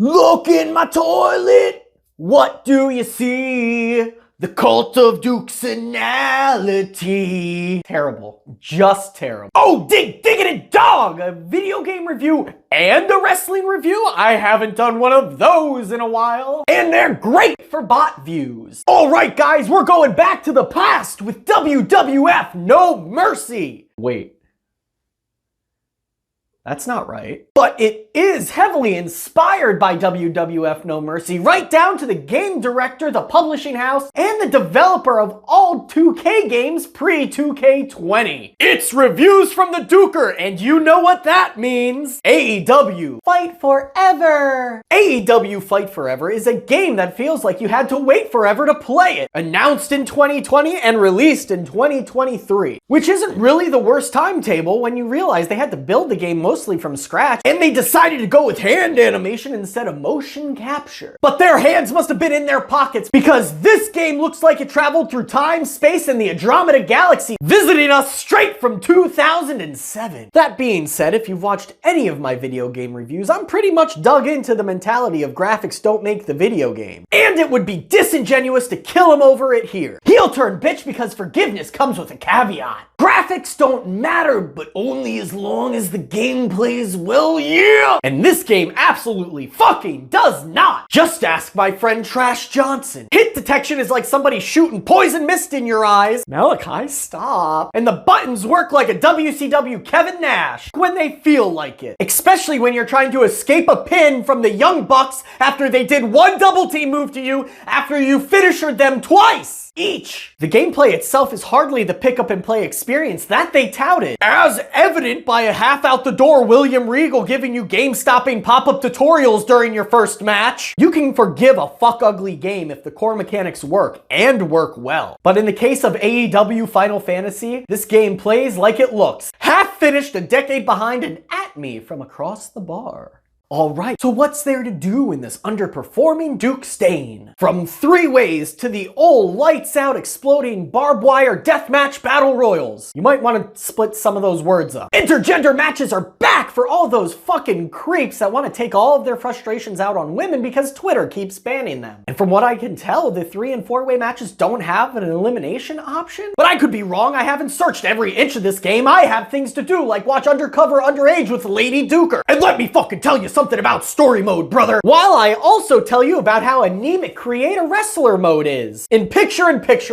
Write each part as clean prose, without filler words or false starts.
Look in my toilet. What do you see? The cult of Dukesanality. Terrible. Just terrible. Oh, diggity dog! A video game review and a wrestling review? I haven't done one of those in a while. And they're great for bot views. Alright guys, we're going back to the past with WWF No Mercy. Wait. That's not right. But it is heavily inspired by WWF No Mercy, right down to the game director, the publishing house, and the developer of all 2K games pre-2K20. It's reviews from the Dooker, and you know what that means. AEW Fight Forever. AEW Fight Forever is a game that feels like you had to wait forever to play it. Announced in 2020 and released in 2023. Which isn't really the worst timetable when you realize they had to build the game mostly from scratch, and they decided to go with hand animation instead of motion capture. But their hands must have been in their pockets, because this game looks like it traveled through time, space, and the Andromeda Galaxy, visiting us straight from 2007. That being said, if you've watched any of my video game reviews, I'm pretty much dug into the mentality of graphics don't make the video game. And it would be disingenuous to kill him over it here. Heel turn bitch, because forgiveness comes with a caveat. Graphics don't matter, but only as long as the game plays well, yeah! And this game absolutely fucking does not! Just ask my friend Trash Johnson. Hit detection is like somebody shooting poison mist in your eyes. Malachi, stop. And the buttons work like a WCW Kevin Nash when they feel like it. Especially when you're trying to escape a pin from the Young Bucks after they did one double team move to you after you finished them twice each. The gameplay itself is hardly the pick up and play experience that they touted, as evident by a half out the door William Regal giving you game stopping pop-up tutorials during your first match. You can forgive a fuck ugly game if the core mechanics work, and work well. But in the case of AEW Final Fantasy, this game plays like it looks. Half finished, a decade behind, and at me from across the bar. Alright, so what's there to do in this underperforming Duke stain? From three-ways to the old lights-out exploding barbed wire deathmatch battle royals. You might want to split some of those words up. Intergender matches are back for all those fucking creeps that want to take all of their frustrations out on women because Twitter keeps banning them. And from what I can tell, the 3- and 4-way matches don't have an elimination option? But I could be wrong, I haven't searched every inch of this game. I have things to do, like watch Undercover Underage with Lady Dooker. And let me fucking tell you something about story mode, brother, while I also tell you about how anemic Create a Wrestler mode is. In picture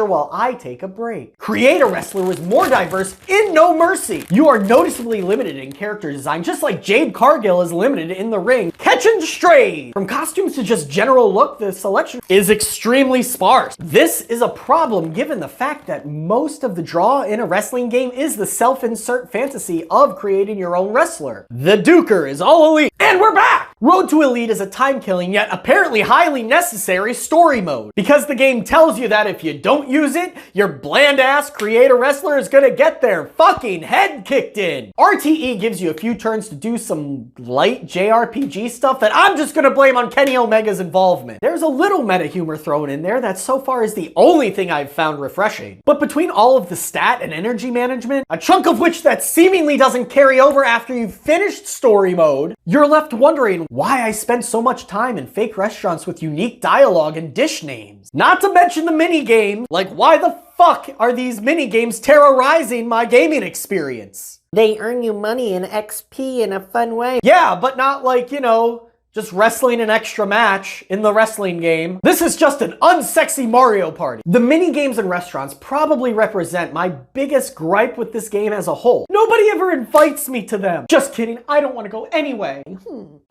while I take a break. Create a Wrestler was more diverse in No Mercy. You are noticeably limited in character design, just like Jade Cargill is limited in the ring. Catching strays! From costumes to just general look, the selection is extremely sparse. This is a problem given the fact that most of the draw in a wrestling game is the self-insert fantasy of creating your own wrestler. The Dooker is all elite. And we're back! Road to Elite is a time-killing yet apparently highly necessary story mode, because the game tells you that if you don't use it, your bland-ass Create a Wrestler is gonna get their fucking head kicked in. RTE gives you a few turns to do some light JRPG stuff that I'm just gonna blame on Kenny Omega's involvement. There's a little meta humor thrown in there that so far is the only thing I've found refreshing. But between all of the stat and energy management, a chunk of which that seemingly doesn't carry over after you've finished story mode, you're left wondering why I spent so much time in fake restaurants with unique dialogue and dish names. Not to mention the mini-game, like why the fuck are these mini-games terrorizing my gaming experience? They earn you money and XP in a fun way. Yeah, but not like, you know, just wrestling an extra match in the wrestling game. This is just an unsexy Mario Party. The mini-games in restaurants probably represent my biggest gripe with this game as a whole. Nobody ever invites me to them. Just kidding, I don't want to go anyway.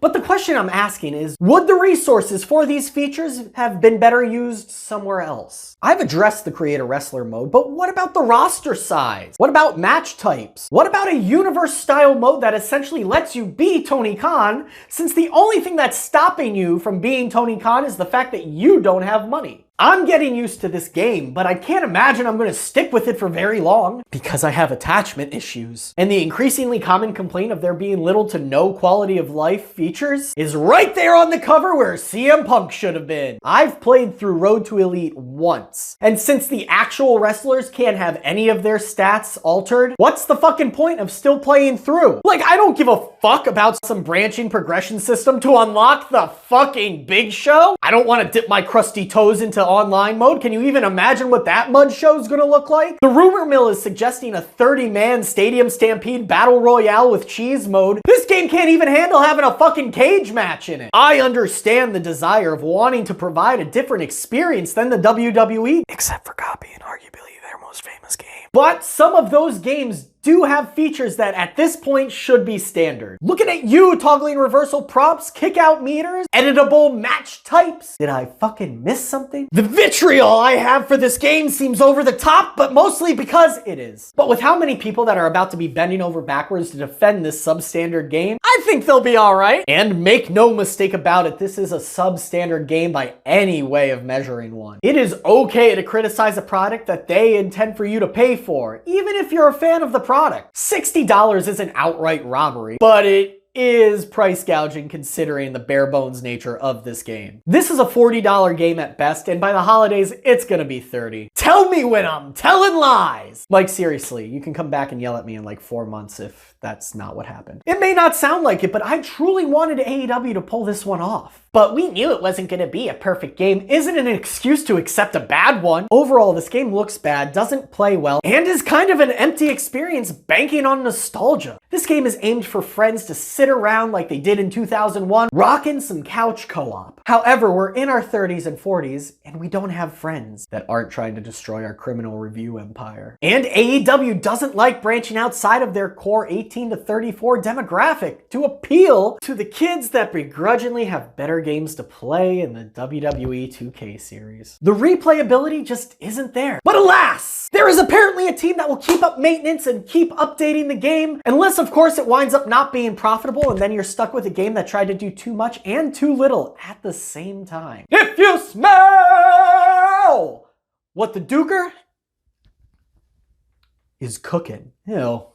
But the question I'm asking is, would the resources for these features have been better used somewhere else? I've addressed the Create a Wrestler mode, but what about the roster size? What about match types? What about a universe-style mode that essentially lets you be Tony Khan, since the only thing that's stopping you from being Tony Khan is the fact that you don't have money? I'm getting used to this game, but I can't imagine I'm going to stick with it for very long because I have attachment issues. And the increasingly common complaint of there being little to no quality of life features is right there on the cover where CM Punk should have been. I've played through Road to Elite once, and since the actual wrestlers can't have any of their stats altered, what's the fucking point of still playing through? Like, I don't give a fuck about some branching progression system to unlock the fucking Big Show. I don't want to dip my crusty toes into online mode. Can you even imagine what that mud show's gonna look like? The rumor mill is suggesting a 30-man Stadium Stampede Battle Royale with cheese mode. This game can't even handle having a fucking cage match in it. I understand the desire of wanting to provide a different experience than the WWE, except for copying arguably their most famous game. But some of those games do have features that at this point should be standard. Looking at you toggling reversal prompts, kick out meters, editable match types. Did I fucking miss something? The vitriol I have for this game seems over the top, but mostly because it is. But with how many people that are about to be bending over backwards to defend this substandard game, I think they'll be alright. And make no mistake about it, this is a substandard game by any way of measuring one. It is okay to criticize a product that they intend for you to pay for, even if you're a fan of the product. $60 isn't outright robbery, but it is price gouging considering the bare bones nature of this game. This is a $40 game at best, and by the holidays, it's gonna be $30. Tell me when I'm telling lies! Like, seriously, you can come back and yell at me in like 4 months if that's not what happened. It may not sound like it, but I truly wanted AEW to pull this one off. But we knew it wasn't gonna be a perfect game isn't an excuse to accept a bad one. Overall, this game looks bad, doesn't play well, and is kind of an empty experience banking on nostalgia. This game is aimed for friends to sit around like they did in 2001, rocking some couch co-op. However, we're in our 30s and 40s, and we don't have friends that aren't trying to destroy our criminal review empire. And AEW doesn't like branching outside of their core 18 to 34 demographic to appeal to the kids that begrudgingly have better games to play in the WWE 2K series. The replayability just isn't there. But alas, there is apparently a team that will keep up maintenance and keep updating the game, unless of course it winds up not being profitable and then you're stuck with a game that tried to do too much and too little at the same time. If you smell what the Dooker is cooking. Ew.